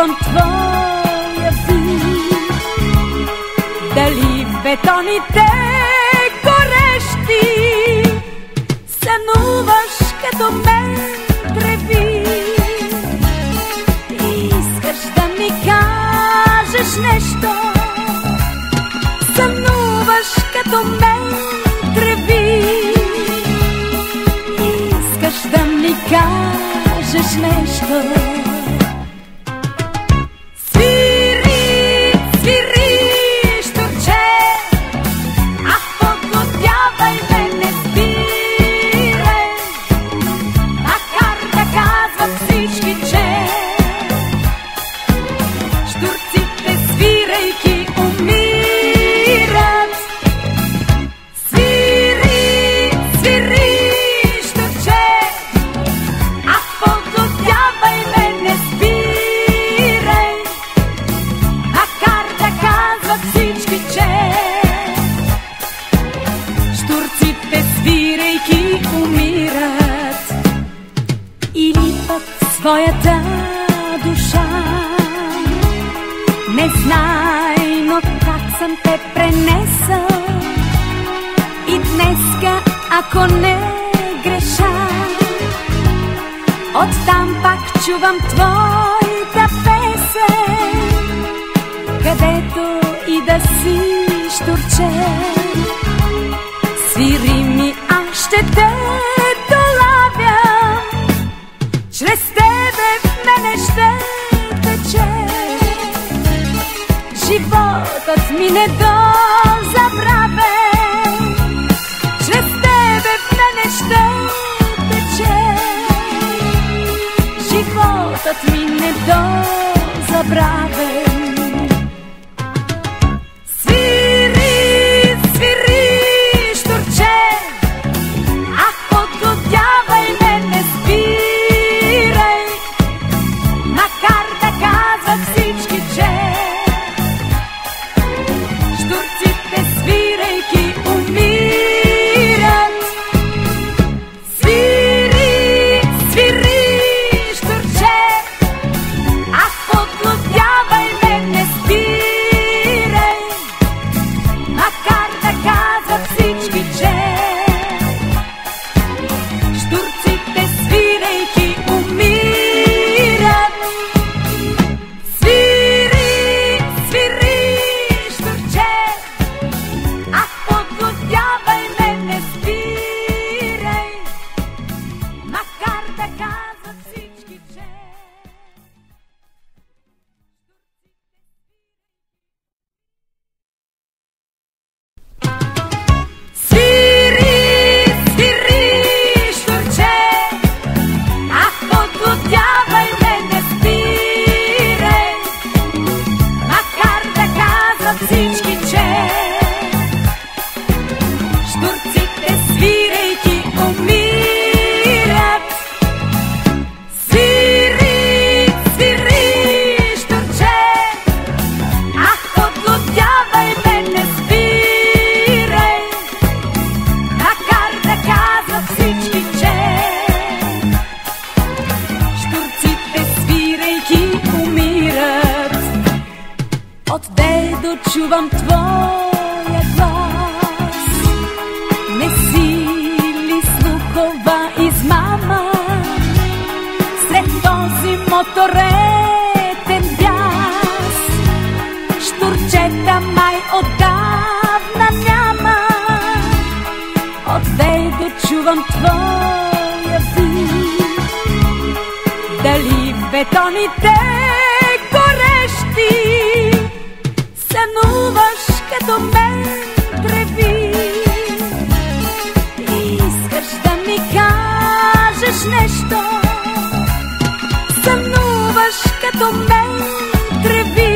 чувам твоя вик. Дали бетоните горещи сънуваш като мен треви? Искаш да ми кажеш нещо, сънуваш като мен треви. Искаш да ми кажеш нещо. Своята душа незнайно как съм те пренесъл и днеска, ако не греша, оттам пак чувам твоята песен, където и да си щурче. Свири ми, аз ще те долавям, чрез тебе в мене ще тече. Животът ми не до забравен, чрез тебе в мене ще тече. Животът ми не до забравен. Свири, свири, щурче, ах, подгодявай ме, не спи. Чувам твоя глас, не си ли слухова измама сред този моторетен бяс? Щурчета май отдавна няма, отведо чувам твоя вик. Дали бетоните горещи сънуваш като мен треви? Искаш да ми кажеш нещо, сънуваш като мен треви.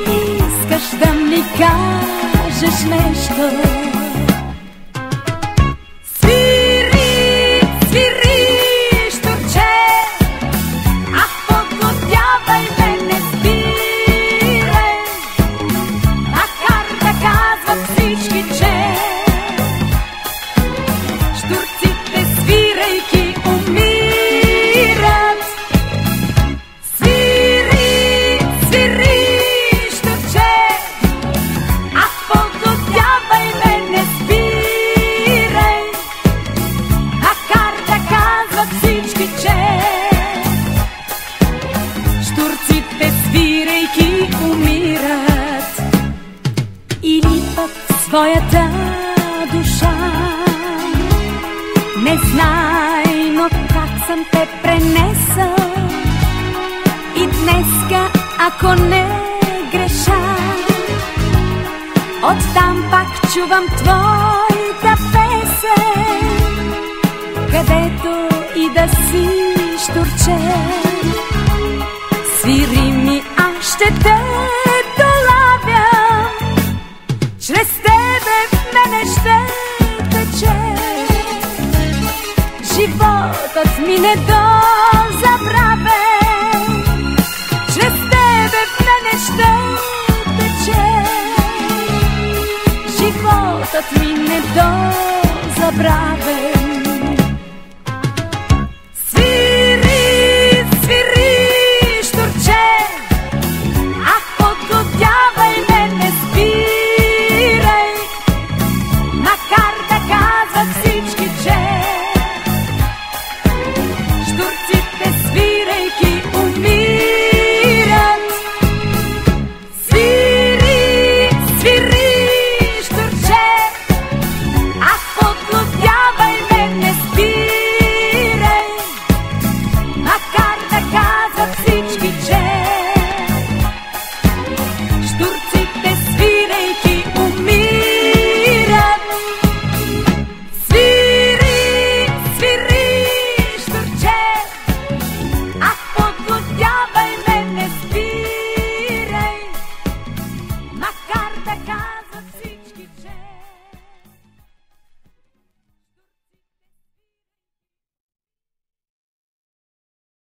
Искаш да ми кажеш нещо. случайно как съм те пренесъл. И днеска, ако не греша, оттам пак чувам твоята песен, където и да си щурче. Свири ми, аз ще те долавя, чрез тебе в мене ще тече. Животът ми не до забравен, чрез тебе в мене ще тече. Животът ми не до забравен. Макар да